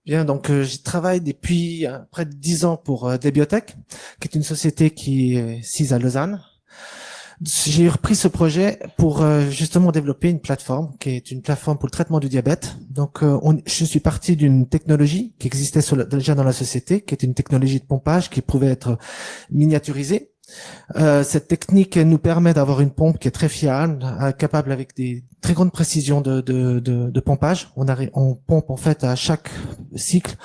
Bien, donc je travaille depuis près de 10 ans pour Debiotech, qui est une société qui est sise à Lausanne. J'ai repris ce projet pour justement développer une plateforme qui est une plateforme pour le traitement du diabète. Donc, je suis parti d'une technologie qui existait déjà dans la société, qui est une technologie de pompage qui pouvait être miniaturisée. Cette technique nous permet d'avoir une pompe qui est très fiable, capable avec des très grandes précisions de pompage. On pompe en fait à chaque cycle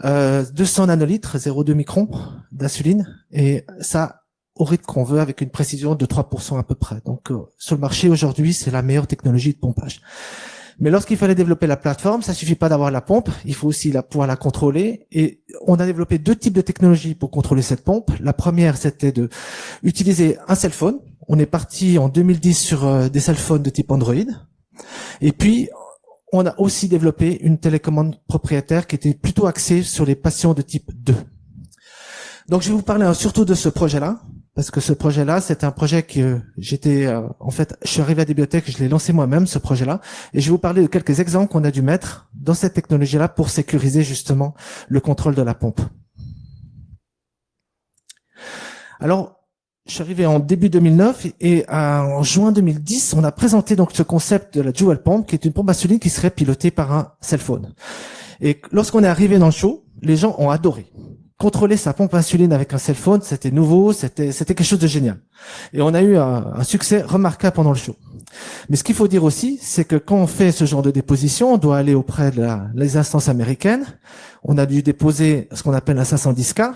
200 nanolitres, 0,2 microns d'insuline, et ça au rythme qu'on veut avec une précision de 3% à peu près. Donc sur le marché aujourd'hui, c'est la meilleure technologie de pompage. Mais lorsqu'il fallait développer la plateforme, ça suffit pas d'avoir la pompe, il faut aussi pouvoir la contrôler. Et on a développé deux types de technologies pour contrôler cette pompe. La première, c'était de utiliser un cell phone. On est parti en 2010 sur des cell phones de type Android. Et puis, on a aussi développé une télécommande propriétaire qui était plutôt axée sur les patients de type 2. Donc, je vais vous parler surtout de ce projet-là. Parce que ce projet-là, c'est un projet que en fait, je suis arrivé à Debiotech, je l'ai lancé moi-même, ce projet-là, et je vais vous parler de quelques exemples qu'on a dû mettre dans cette technologie-là pour sécuriser justement le contrôle de la pompe. Alors, je suis arrivé en début 2009 et en juin 2010, on a présenté donc ce concept de la Dual Pump, qui est une pompe insuline qui serait pilotée par un cell phone. Et lorsqu'on est arrivé dans le show, les gens ont adoré. Contrôler sa pompe insuline avec un cell phone, c'était nouveau, c'était quelque chose de génial. Et on a eu un succès remarquable pendant le show. Mais ce qu'il faut dire aussi, c'est que quand on fait ce genre de déposition, on doit aller auprès de les instances américaines. On a dû déposer ce qu'on appelle un 510K.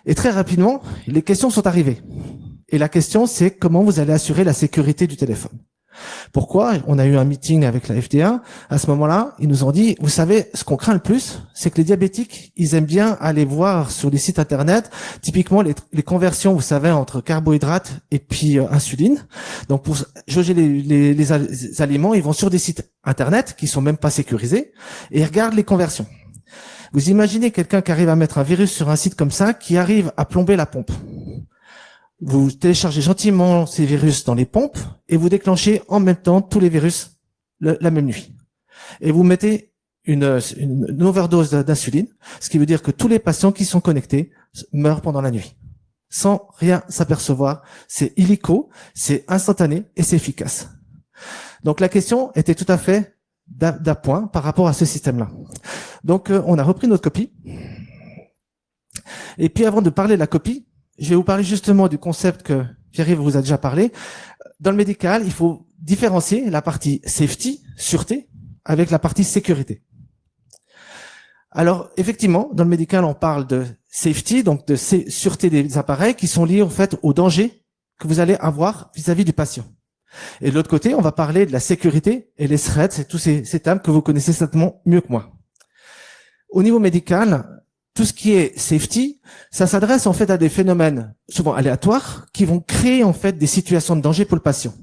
Et très rapidement, les questions sont arrivées. Et la question, c'est comment vous allez assurer la sécurité du téléphone. Pourquoi? On a eu un meeting avec la FDA. À ce moment-là, ils nous ont dit, vous savez, ce qu'on craint le plus, c'est que les diabétiques, ils aiment bien aller voir sur les sites internet, typiquement les conversions, vous savez, entre carbohydrates et puis insuline. Donc, pour jauger les aliments, ils vont sur des sites internet qui sont même pas sécurisés et ils regardent les conversions. Vous imaginez quelqu'un qui arrive à mettre un virus sur un site comme ça, qui arrive à plomber la pompe. Vous téléchargez gentiment ces virus dans les pompes et vous déclenchez en même temps tous les virus la même nuit. Et vous mettez une overdose d'insuline, ce qui veut dire que tous les patients qui sont connectés meurent pendant la nuit, sans rien s'apercevoir. C'est illico, c'est instantané et c'est efficace. Donc la question était tout à fait d'appoint par rapport à ce système-là. Donc on a repris notre copie. Et puis avant de parler de la copie, je vais vous parler justement du concept que Pierre-Yves vous a déjà parlé. Dans le médical, il faut différencier la partie safety, sûreté, avec la partie sécurité. Alors, effectivement, dans le médical, on parle de safety, donc de sûreté des appareils qui sont liés, en fait, au danger que vous allez avoir vis-à-vis du patient. Et de l'autre côté, on va parler de la sécurité et les threats, c'est tous ces termes que vous connaissez certainement mieux que moi. Au niveau médical, tout ce qui est safety, ça s'adresse en fait à des phénomènes souvent aléatoires qui vont créer en fait des situations de danger pour le patient.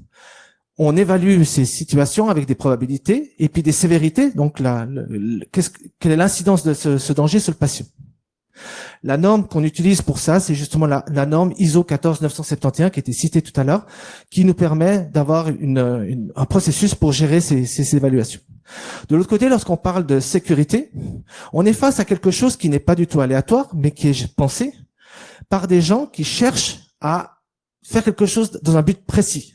On évalue ces situations avec des probabilités et puis des sévérités, donc quelle est l'incidence de ce danger sur le patient. La norme qu'on utilise pour ça, c'est justement la norme ISO 14971 qui était citée tout à l'heure, qui nous permet d'avoir un processus pour gérer ces évaluations. De l'autre côté, lorsqu'on parle de sécurité, on est face à quelque chose qui n'est pas du tout aléatoire, mais qui est pensé par des gens qui cherchent à faire quelque chose dans un but précis.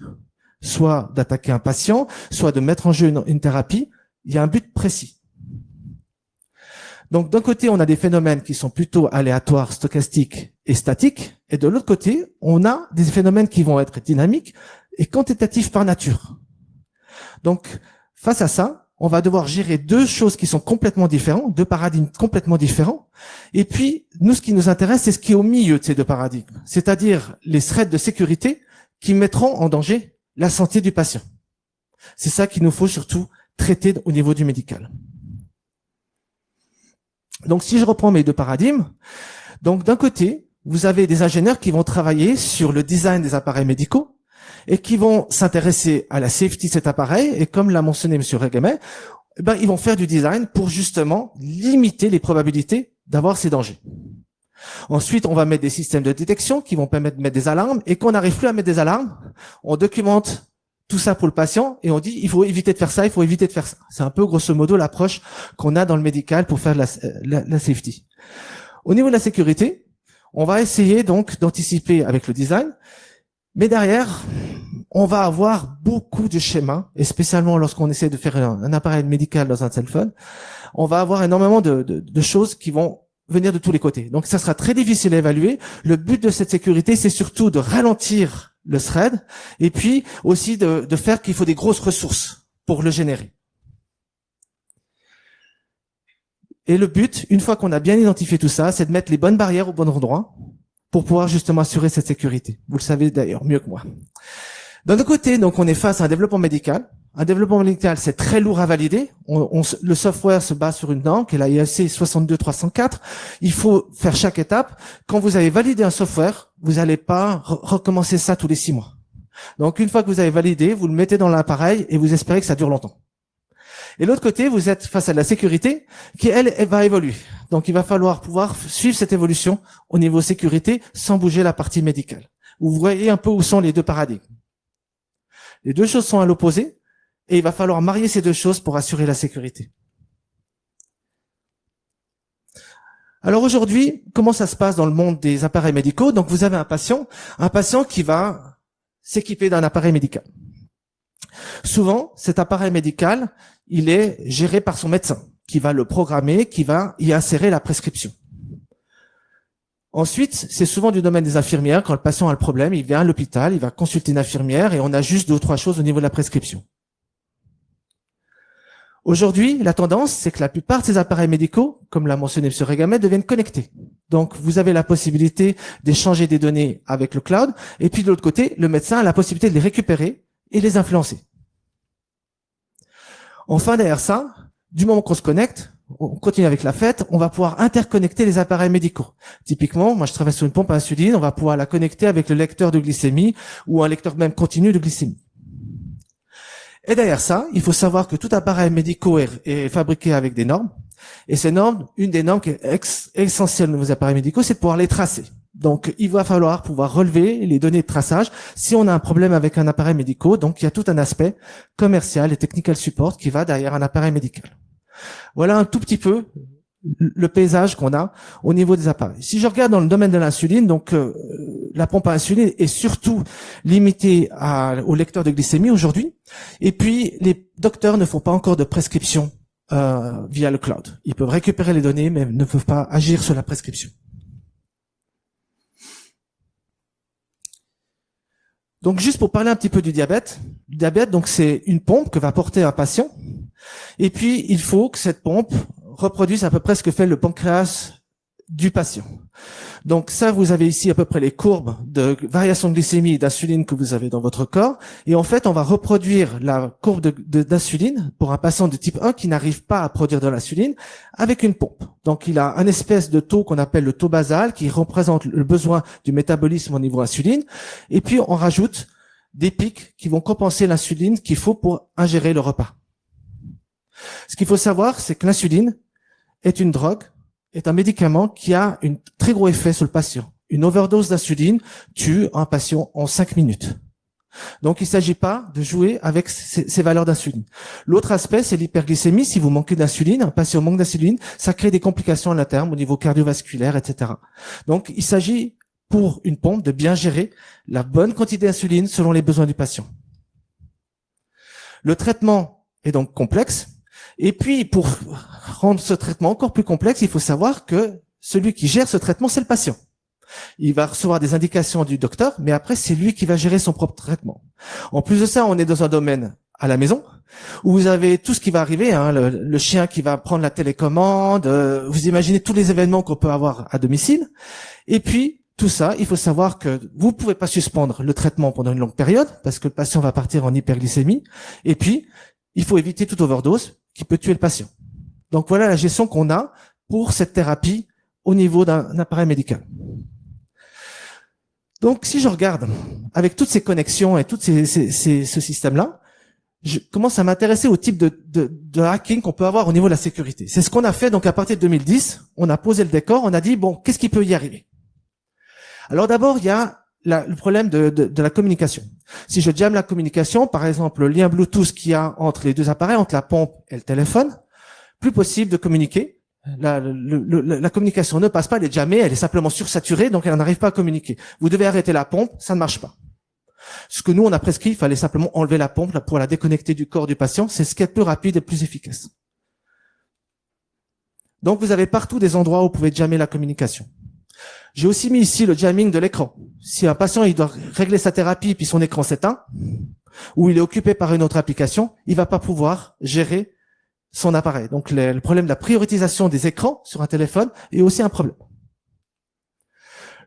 Soit d'attaquer un patient, soit de mettre en jeu une thérapie. Il y a un but précis. Donc, d'un côté, on a des phénomènes qui sont plutôt aléatoires, stochastiques et statiques. Et de l'autre côté, on a des phénomènes qui vont être dynamiques et quantitatifs par nature. Donc, face à ça, on va devoir gérer deux choses qui sont complètement différentes, deux paradigmes complètement différents. Et puis, nous, ce qui nous intéresse, c'est ce qui est au milieu de ces deux paradigmes. C'est-à-dire les threats de sécurité qui mettront en danger la santé du patient. C'est ça qu'il nous faut surtout traiter au niveau du médical. Donc, si je reprends mes deux paradigmes, donc d'un côté, vous avez des ingénieurs qui vont travailler sur le design des appareils médicaux et qui vont s'intéresser à la safety de cet appareil. Et comme l'a mentionné M. Regemet, ils vont faire du design pour justement limiter les probabilités d'avoir ces dangers. Ensuite, on va mettre des systèmes de détection qui vont permettre de mettre des alarmes. Et quand on n'arrive plus à mettre des alarmes, on documente tout ça pour le patient et on dit il faut éviter de faire ça, il faut éviter de faire ça. C'est un peu grosso modo l'approche qu'on a dans le médical pour faire la safety. Au niveau de la sécurité, on va essayer donc d'anticiper avec le design, mais derrière, on va avoir beaucoup de schémas, et spécialement lorsqu'on essaie de faire un appareil médical dans un cell phone, on va avoir énormément de choses qui vont venir de tous les côtés. Donc ça sera très difficile à évaluer. Le but de cette sécurité, c'est surtout de ralentir le thread, et puis aussi de faire qu'il faut des grosses ressources pour le générer. Et le but, une fois qu'on a bien identifié tout ça, c'est de mettre les bonnes barrières au bon endroit pour pouvoir justement assurer cette sécurité. Vous le savez d'ailleurs mieux que moi. D'un autre côté, donc on est face à un développement médical. Un développement médical, c'est très lourd à valider. Le software se base sur une norme qui est la IEC 62304. Il faut faire chaque étape. Quand vous avez validé un software, vous n'allez pas recommencer ça tous les 6 mois. Donc une fois que vous avez validé, vous le mettez dans l'appareil et vous espérez que ça dure longtemps. Et l'autre côté, vous êtes face à la sécurité qui, elle va évoluer. Donc il va falloir pouvoir suivre cette évolution au niveau sécurité sans bouger la partie médicale. Vous voyez un peu où sont les deux paradigmes. Les deux choses sont à l'opposé. Et il va falloir marier ces deux choses pour assurer la sécurité. Alors aujourd'hui, comment ça se passe dans le monde des appareils médicaux? Donc vous avez un patient qui va s'équiper d'un appareil médical. Souvent, cet appareil médical, il est géré par son médecin, qui va le programmer, qui va y insérer la prescription. Ensuite, c'est souvent du domaine des infirmières. Quand le patient a le problème, il vient à l'hôpital, il va consulter une infirmière et on a juste 2 ou 3 choses au niveau de la prescription. Aujourd'hui, la tendance, c'est que la plupart de ces appareils médicaux, comme l'a mentionné M. Regamet, deviennent connectés. Donc, vous avez la possibilité d'échanger des données avec le cloud, et puis de l'autre côté, le médecin a la possibilité de les récupérer et les influencer. Enfin, derrière ça, du moment qu'on se connecte, on continue avec la fête, on va pouvoir interconnecter les appareils médicaux. Typiquement, moi je travaille sur une pompe à insuline, on va pouvoir la connecter avec le lecteur de glycémie ou un lecteur même continu de glycémie. Et derrière ça, il faut savoir que tout appareil médical est fabriqué avec des normes. Et ces normes, une des normes qui est essentielle de nos appareils médicaux, c'est de pouvoir les tracer. Donc, il va falloir pouvoir relever les données de traçage si on a un problème avec un appareil médical. Donc, il y a tout un aspect commercial et technical support qui va derrière un appareil médical. Voilà un tout petit peu le paysage qu'on a au niveau des appareils. Si je regarde dans le domaine de l'insuline, donc la pompe à insuline est surtout limitée au lecteur de glycémie aujourd'hui. Et puis, les docteurs ne font pas encore de prescription via le cloud. Ils peuvent récupérer les données, mais ne peuvent pas agir sur la prescription. Donc, juste pour parler un petit peu du diabète. Le diabète, donc, c'est une pompe que va porter un patient. Et puis, il faut que cette pompe reproduise à peu près ce que fait le pancréas du patient. Donc ça, vous avez ici à peu près les courbes de variation de glycémie et d'insuline que vous avez dans votre corps. Et en fait, on va reproduire la courbe d'insuline pour un patient de type 1 qui n'arrive pas à produire de l'insuline avec une pompe. Donc il a un espèce de taux qu'on appelle le taux basal qui représente le besoin du métabolisme au niveau insuline. Et puis on rajoute des pics qui vont compenser l'insuline qu'il faut pour ingérer le repas. Ce qu'il faut savoir, c'est que l'insuline est une drogue, est un médicament qui a un très gros effet sur le patient. Une overdose d'insuline tue un patient en 5 minutes. Donc, il ne s'agit pas de jouer avec ces valeurs d'insuline. L'autre aspect, c'est l'hyperglycémie. Si vous manquez d'insuline, un patient manque d'insuline, ça crée des complications à long terme au niveau cardiovasculaire, etc. Donc, il s'agit pour une pompe de bien gérer la bonne quantité d'insuline selon les besoins du patient. Le traitement est donc complexe. Et puis, pour rendre ce traitement encore plus complexe, il faut savoir que celui qui gère ce traitement, c'est le patient. Il va recevoir des indications du docteur, mais après, c'est lui qui va gérer son propre traitement. En plus de ça, on est dans un domaine à la maison, où vous avez tout ce qui va arriver, hein, le chien qui va prendre la télécommande, vous imaginez tous les événements qu'on peut avoir à domicile. Et puis, tout ça, il faut savoir que vous pouvez pas suspendre le traitement pendant une longue période, parce que le patient va partir en hyperglycémie. Et puis, il faut éviter toute overdose qui peut tuer le patient. Donc voilà la gestion qu'on a pour cette thérapie au niveau d'un appareil médical. Donc si je regarde avec toutes ces connexions et tout ce système-là, je commence à m'intéresser au type de hacking qu'on peut avoir au niveau de la sécurité. C'est ce qu'on a fait donc à partir de 2010. On a posé le décor, on a dit bon, qu'est-ce qui peut y arriver? Alors d'abord, il y a le problème de la communication. Si je jamme la communication, par exemple, le lien Bluetooth qu'il y a entre les deux appareils, entre la pompe et le téléphone, plus possible de communiquer. La communication ne passe pas, elle est jammée, elle est simplement sursaturée, donc elle n'arrive pas à communiquer. Vous devez arrêter la pompe, ça ne marche pas. Ce que nous, on a prescrit, il fallait simplement enlever la pompe là, pour la déconnecter du corps du patient. C'est ce qui est plus rapide et plus efficace. Donc, vous avez partout des endroits où vous pouvez jammer la communication. J'ai aussi mis ici le jamming de l'écran. Si un patient il doit régler sa thérapie puis son écran s'éteint, ou il est occupé par une autre application, il va pas pouvoir gérer son appareil. Donc, le problème de la prioritisation des écrans sur un téléphone est aussi un problème.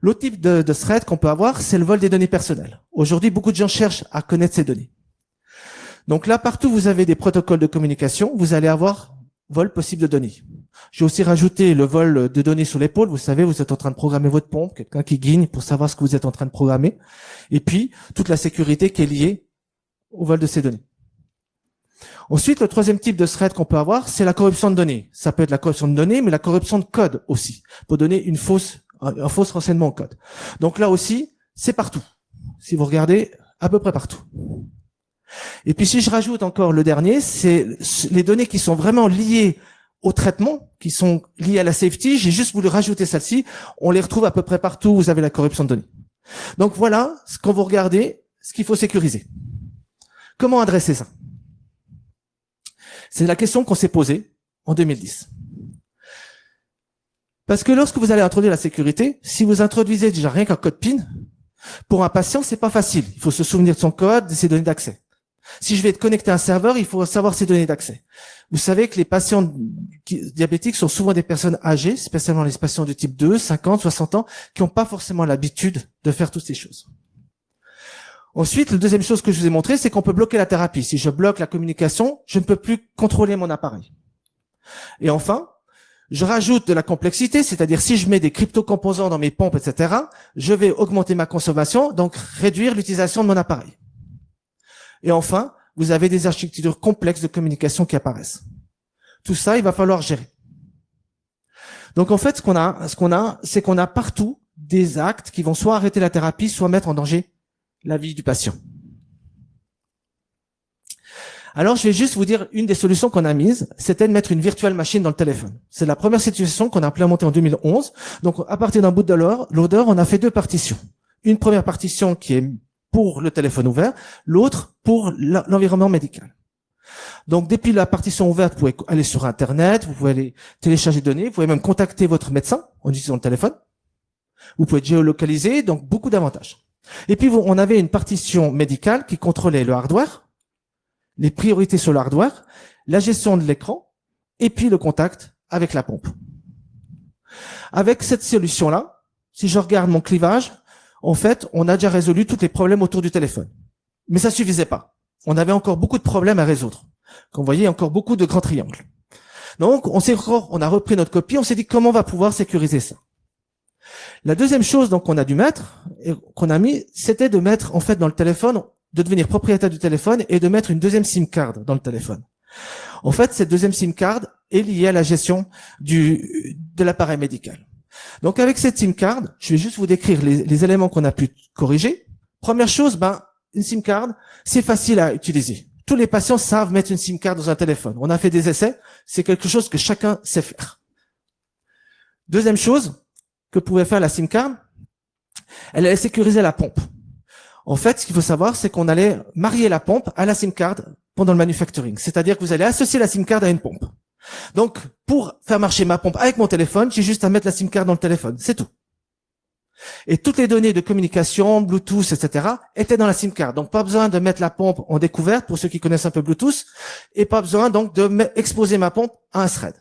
L'autre type de threat qu'on peut avoir, c'est le vol des données personnelles. Aujourd'hui, beaucoup de gens cherchent à connaître ces données. Donc là, partout où vous avez des protocoles de communication, vous allez avoir vol possible de données. J'ai aussi rajouté le vol de données sur l'épaule. Vous savez, vous êtes en train de programmer votre pompe, quelqu'un qui guigne pour savoir ce que vous êtes en train de programmer. Et puis, toute la sécurité qui est liée au vol de ces données. Ensuite, le troisième type de threat qu'on peut avoir, c'est la corruption de données. Ça peut être la corruption de données, mais la corruption de code aussi, pour donner un faux renseignement au code. Donc là aussi, c'est partout. Si vous regardez, à peu près partout. Et puis si je rajoute encore le dernier, c'est les données qui sont vraiment liées au traitement, qui sont liées à la safety. J'ai juste voulu rajouter celle-ci. On les retrouve à peu près partout où vous avez la corruption de données. Donc voilà, quand vous regardez, ce qu'il faut sécuriser. Comment adresser ça? C'est la question qu'on s'est posée en 2010. Parce que lorsque vous allez introduire la sécurité, si vous introduisez déjà rien qu'un code PIN, pour un patient, c'est pas facile. Il faut se souvenir de son code, de ses données d'accès. Si je vais être connecté à un serveur, il faut savoir ses données d'accès. Vous savez que les patients diabétiques sont souvent des personnes âgées, spécialement les patients de type 2, 50, 60 ans, qui n'ont pas forcément l'habitude de faire toutes ces choses. Ensuite, la deuxième chose que je vous ai montré, c'est qu'on peut bloquer la thérapie. Si je bloque la communication, je ne peux plus contrôler mon appareil. Et enfin, je rajoute de la complexité, c'est-à-dire si je mets des crypto-composants dans mes pompes, etc., je vais augmenter ma consommation, donc réduire l'utilisation de mon appareil. Et enfin, vous avez des architectures complexes de communication qui apparaissent. Tout ça, il va falloir gérer. Donc en fait, c'est qu'on a partout des actes qui vont soit arrêter la thérapie, soit mettre en danger la vie du patient. Alors, je vais juste vous dire une des solutions qu'on a mises, c'était de mettre une virtual machine dans le téléphone. C'est la première situation qu'on a implémentée en 2011. Donc, à partir d'un bout de loader, on a fait deux partitions. Une première partition qui est pour le téléphone ouvert, l'autre pour l'environnement médical. Donc, depuis la partition ouverte, vous pouvez aller sur Internet, vous pouvez aller télécharger des données, vous pouvez même contacter votre médecin en utilisant le téléphone. Vous pouvez géolocaliser, donc beaucoup d'avantages. Et puis, on avait une partition médicale qui contrôlait le hardware, les priorités sur le hardware, la gestion de l'écran, et puis le contact avec la pompe. Avec cette solution-là, si je regarde mon clivage, en fait, on a déjà résolu tous les problèmes autour du téléphone. Mais ça suffisait pas. On avait encore beaucoup de problèmes à résoudre. Comme vous voyez, encore beaucoup de grands triangles. Donc, on a repris notre copie, on s'est dit comment on va pouvoir sécuriser ça. La deuxième chose donc qu'on a dû mettre, et qu'on a mis, c'était de mettre en fait dans le téléphone, de devenir propriétaire du téléphone et de mettre une deuxième SIM card dans le téléphone. En fait, cette deuxième SIM card est liée à la gestion de l'appareil médical. Donc, avec cette SIM card, je vais juste vous décrire les éléments qu'on a pu corriger. Première chose, une SIM card, c'est facile à utiliser. Tous les patients savent mettre une SIM card dans un téléphone. On a fait des essais, c'est quelque chose que chacun sait faire. Deuxième chose que pouvait faire la SIM card, elle allait sécuriser la pompe. En fait, ce qu'il faut savoir, c'est qu'on allait marier la pompe à la SIM card pendant le manufacturing. C'est-à-dire que vous allez associer la SIM card à une pompe. Donc, pour faire marcher ma pompe avec mon téléphone, j'ai juste à mettre la SIM card dans le téléphone. C'est tout. Et toutes les données de communication, Bluetooth, etc., étaient dans la SIM card. Donc, pas besoin de mettre la pompe en découverte, pour ceux qui connaissent un peu Bluetooth, et pas besoin donc de exposer ma pompe à un thread.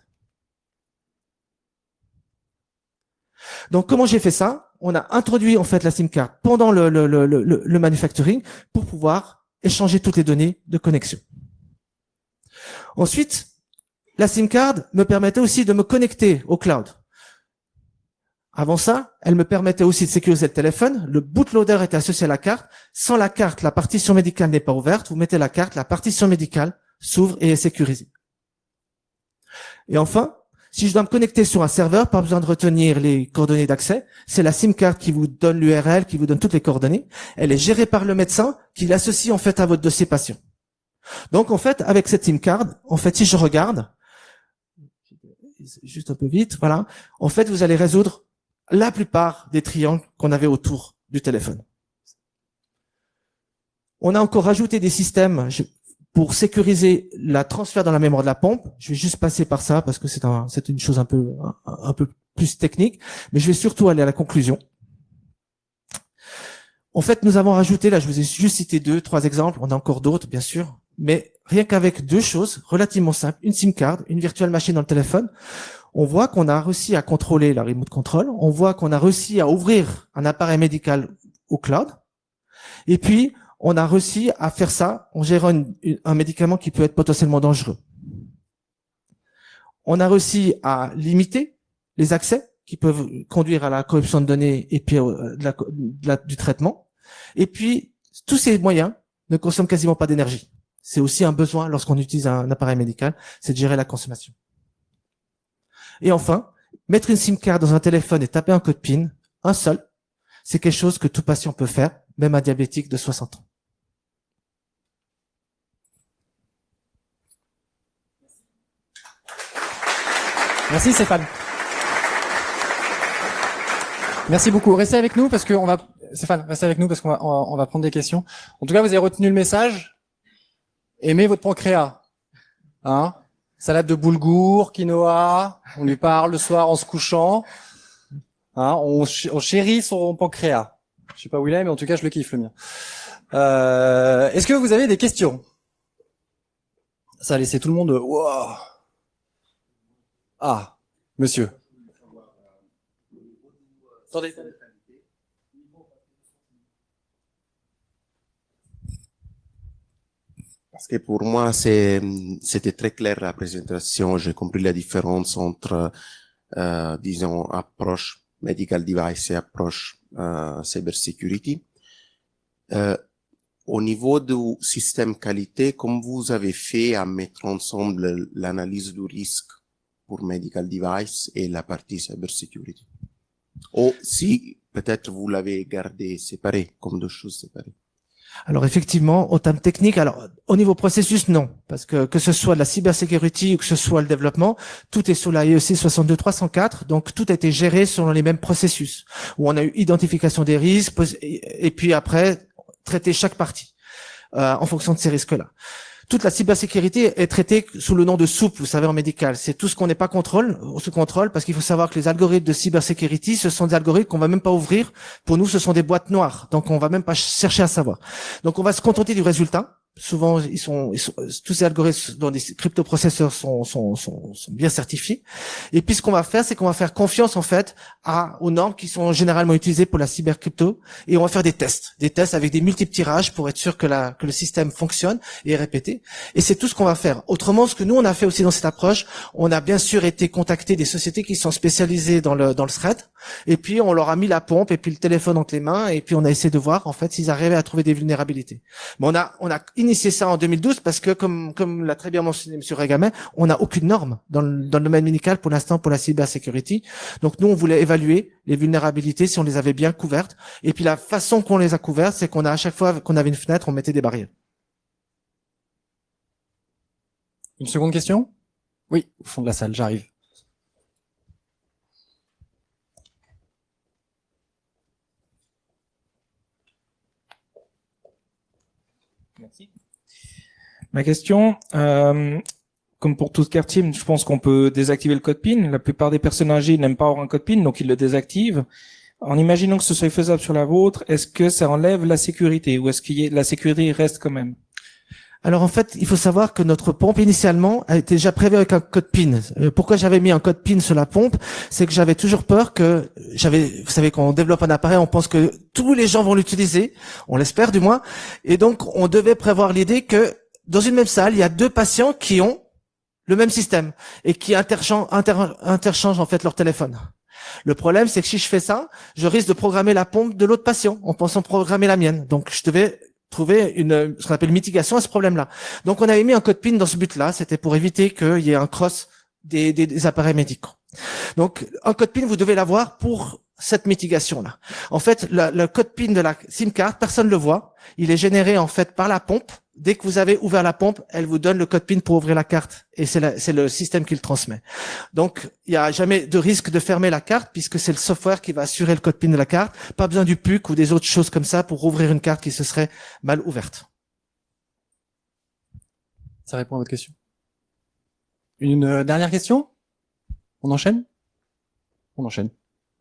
Donc, comment j'ai fait ça? On a introduit en fait la SIM card pendant le manufacturing pour pouvoir échanger toutes les données de connexion. Ensuite, la SIM card me permettait aussi de me connecter au cloud. Avant ça, elle me permettait aussi de sécuriser le téléphone. Le bootloader était associé à la carte. Sans la carte, la partition médicale n'est pas ouverte. Vous mettez la carte, la partition médicale s'ouvre et est sécurisée. Et enfin, Si je dois me connecter sur un serveur, pas besoin de retenir les coordonnées d'accès. C'est la SIM card qui vous donne l'URL, qui vous donne toutes les coordonnées. Elle est gérée par le médecin qui l'associe en fait à votre dossier patient. Donc en fait, avec cette SIM card, en fait, si je regarde, juste un peu vite, voilà, en fait, vous allez résoudre la plupart des triangles qu'on avait autour du téléphone. On a encore rajouté des systèmes pour sécuriser la transfert dans la mémoire de la pompe. Je vais juste passer par ça parce que c'est une chose un peu plus technique, mais je vais surtout aller à la conclusion. En fait, nous avons rajouté, là, je vous ai juste cité 2-3 exemples, on a encore d'autres, bien sûr, mais rien qu'avec 2 choses relativement simples, une SIM card, une virtual machine dans le téléphone, on voit qu'on a réussi à contrôler la remote control, on voit qu'on a réussi à ouvrir un appareil médical au cloud, et puis on a réussi à faire ça en gérant un médicament qui peut être potentiellement dangereux. On a réussi à limiter les accès qui peuvent conduire à la corruption de données et puis du traitement. Et puis, tous ces moyens ne consomment quasiment pas d'énergie. C'est aussi un besoin lorsqu'on utilise un appareil médical, c'est de gérer la consommation. Et enfin, mettre une SIM card dans un téléphone et taper un code PIN, un seul, c'est quelque chose que tout patient peut faire, même un diabétique de 60 ans. Merci Stéphane. Merci beaucoup. Restez avec nous parce qu'on va, Stéphane, restez avec nous parce qu'on va prendre des questions. En tout cas, vous avez retenu le message. Aimez votre pancréas. Hein? Salade de boulgour, quinoa. On lui parle le soir en se couchant. Hein? On chérit son pancréas. Je sais pas où il est, mais en tout cas, je le kiffe, le mien. Est-ce que vous avez des questions? Ça a laissé tout le monde, wow. Ah, monsieur. Attendez. Parce que pour moi, c'était très clair la présentation. J'ai compris la différence entre, disons, approche medical device et approche cyber security. Au niveau du système qualité, comme vous avez fait à mettre ensemble l'analyse du risque pour medical device et la partie cyber security. Ou si peut-être vous l'avez gardé séparé, comme 2 choses séparées. Alors effectivement, au terme technique, alors au niveau processus, non, parce que ce soit de la cybersécurité ou que ce soit le développement, tout est sur la IEC 62304, donc tout a été géré selon les mêmes processus, où on a eu identification des risques et puis après traiter chaque partie en fonction de ces risques-là. Toute la cybersécurité est traitée sous le nom de SOUP, vous savez, en médical. C'est tout ce qu'on n'est pas sous contrôle, parce qu'il faut savoir que les algorithmes de cybersécurité, ce sont des algorithmes qu'on va même pas ouvrir. Pour nous, ce sont des boîtes noires. Donc, on va même pas chercher à savoir. Donc, on va se contenter du résultat. Souvent, tous ces algorithmes dans des cryptoprocesseurs sont bien certifiés. Et puis, ce qu'on va faire, c'est qu'on va faire confiance, en fait, aux normes qui sont généralement utilisées pour la cybercrypto. Et on va faire des tests avec des multiples tirages pour être sûr que le système fonctionne et est répété. Et c'est tout ce qu'on va faire. Autrement, ce que nous, on a fait aussi dans cette approche, on a bien sûr été contacter des sociétés qui sont spécialisées dans le threat. Et puis, on leur a mis la pompe et puis le téléphone entre les mains. Et puis, on a essayé de voir, en fait, s'ils arrivaient à trouver des vulnérabilités. Mais on a initié ça en 2012 parce que, comme l'a très bien mentionné M. Regamet, on n'a aucune norme dans le domaine médical pour l'instant pour la cybersécurité. Donc nous, on voulait évaluer les vulnérabilités si on les avait bien couvertes. Et puis la façon qu'on les a couvertes, c'est qu'on a à chaque fois qu'on avait une fenêtre, on mettait des barrières. Une seconde question? Oui, au fond de la salle, j'arrive. Merci. Ma question, comme pour tout Care Team, je pense qu'on peut désactiver le code PIN. La plupart des personnes âgées n'aiment pas avoir un code PIN, donc ils le désactivent. En imaginant que ce soit faisable sur la vôtre, est-ce que ça enlève la sécurité ou est-ce que la sécurité reste quand même? Alors en fait, il faut savoir que notre pompe initialement a été déjà prévue avec un code PIN. Pourquoi j'avais mis un code PIN sur la pompe, c'est que j'avais toujours peur que vous savez, quand on développe un appareil, on pense que tous les gens vont l'utiliser, on l'espère du moins, et donc on devait prévoir l'idée que dans une même salle, il y a 2 patients qui ont le même système et qui interchangent en fait leur téléphone. Le problème, c'est que si je fais ça, je risque de programmer la pompe de l'autre patient en pensant programmer la mienne. Donc je devais trouver ce qu'on appelle mitigation à ce problème-là. Donc on avait mis un code PIN dans ce but-là, c'était pour éviter qu'il y ait un cross des appareils médicaux. Donc, un code PIN, vous devez l'avoir pour cette mitigation-là. En fait, le code PIN de la SIM card, personne ne le voit. Il est généré, en fait, par la pompe. Dès que vous avez ouvert la pompe, elle vous donne le code PIN pour ouvrir la carte. Et c'est le système qui le transmet. Donc, il n'y a jamais de risque de fermer la carte puisque c'est le software qui va assurer le code PIN de la carte. Pas besoin du PUC ou des autres choses comme ça pour ouvrir une carte qui se serait mal ouverte. Ça répond à votre question. Une dernière question? On enchaîne? On enchaîne.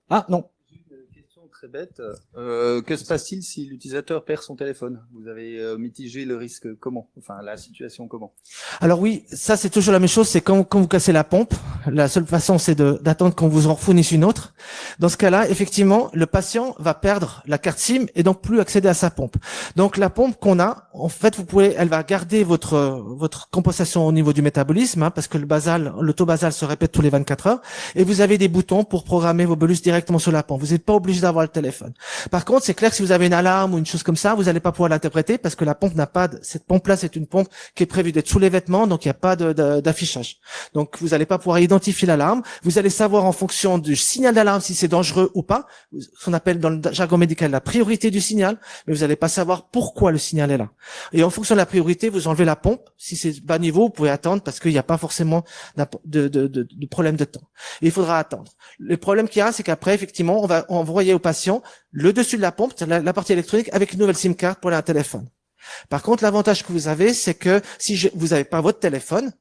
Ah, non. Une question très bête. Que se passe-t-il si l'utilisateur perd son téléphone? Vous avez mitigé le risque comment? Enfin, la situation comment? Alors oui, ça c'est toujours la même chose, c'est quand vous cassez la pompe, la seule façon c'est d'attendre qu'on vous en fournisse une autre. Dans ce cas-là, effectivement, le patient va perdre la carte SIM et donc plus accéder à sa pompe. Donc la pompe qu'on a, en fait, elle va garder votre compensation au niveau du métabolisme, hein, parce que le taux basal se répète tous les 24 heures, et vous avez des boutons pour programmer vos bolus directement sur la pompe. Vous n'êtes pas obligé d'avoir le téléphone. Par contre, c'est clair que si vous avez une alarme ou une chose comme ça, vous n'allez pas pouvoir l'interpréter parce que la pompe n'a pas cette pompe-là, c'est une pompe qui est prévue d'être sous les vêtements, donc il n'y a pas d'affichage. Donc vous n'allez pas pouvoir identifier l'alarme. Vous allez savoir en fonction du signal d'alarme si c'est dangereux ou pas, ce qu'on appelle dans le jargon médical la priorité du signal, mais vous n'allez pas savoir pourquoi le signal est là. Et en fonction de la priorité, vous enlevez la pompe. Si c'est bas niveau, vous pouvez attendre parce qu'il n'y a pas forcément de problème de temps. Et il faudra attendre. Le problème qu'il y a, c'est qu'après, effectivement, on va envoyer au patient le dessus de la pompe, la partie électronique, avec une nouvelle SIM card pour un téléphone. Par contre, l'avantage que vous avez, c'est que si vous n'avez pas votre téléphone,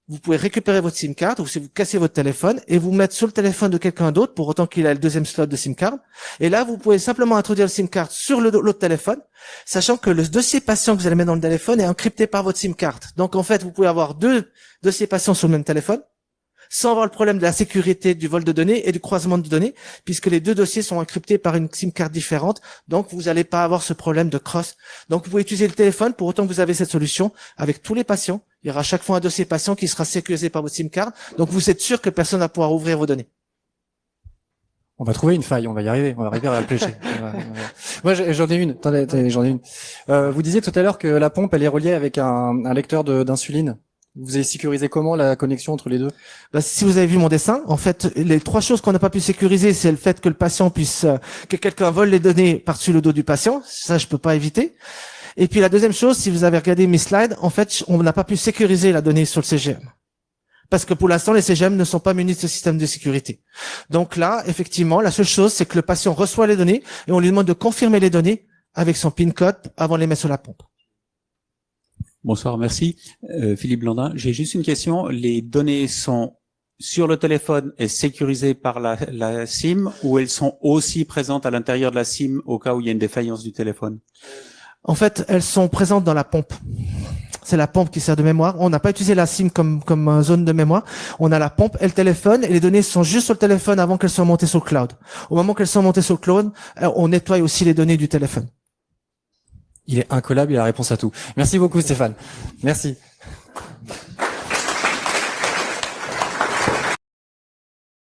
vous pouvez récupérer votre SIM card ou si vous cassez votre téléphone et vous mettre sur le téléphone de quelqu'un d'autre pour autant qu'il ait le deuxième slot de SIM card. Et là, vous pouvez simplement introduire le SIM card sur l'autre téléphone, sachant que le dossier patient que vous allez mettre dans le téléphone est encrypté par votre SIM card. Donc, en fait, vous pouvez avoir deux dossiers patients sur le même téléphone sans avoir le problème de la sécurité du vol de données et du croisement de données, puisque les deux dossiers sont encryptés par une SIM card différente. Donc, vous n'allez pas avoir ce problème de cross. Donc, vous pouvez utiliser le téléphone pour autant que vous avez cette solution avec tous les patients. Il y aura à chaque fois un dossier patient qui sera sécurisé par votre SIM card. Donc, vous êtes sûr que personne ne va pouvoir ouvrir vos données. On va trouver une faille, on va y arriver, on va arriver à le pêcher. Moi, j'en ai une. Attendez, j'en ai une. Vous disiez tout à l'heure que la pompe, elle est reliée avec un lecteur d'insuline. Vous avez sécurisé comment la connexion entre les deux? Si vous avez vu mon dessin, en fait, les trois choses qu'on n'a pas pu sécuriser, c'est le fait que le patient puisse, que quelqu'un vole les données par-dessus le dos du patient. Ça, je peux pas éviter. Et puis la deuxième chose, si vous avez regardé mes slides, en fait, on n'a pas pu sécuriser la donnée sur le CGM. Parce que pour l'instant, les CGM ne sont pas munis de ce système de sécurité. Donc là, effectivement, la seule chose, c'est que le patient reçoit les données et on lui demande de confirmer les données avec son PIN code avant de les mettre sur la pompe. Bonsoir, merci. Philippe Blandin. J'ai juste une question. Les données sont sur le téléphone et sécurisées par la SIM ou elles sont aussi présentes à l'intérieur de la SIM au cas où il y a une défaillance du téléphone? En fait, elles sont présentes dans la pompe. C'est la pompe qui sert de mémoire. On n'a pas utilisé la SIM comme zone de mémoire. On a la pompe et le téléphone et les données sont juste sur le téléphone avant qu'elles soient montées sur le cloud. Au moment qu'elles sont montées sur le cloud, on nettoie aussi les données du téléphone. Il est incollable, il a la réponse à tout. Merci beaucoup Stéphane. Merci.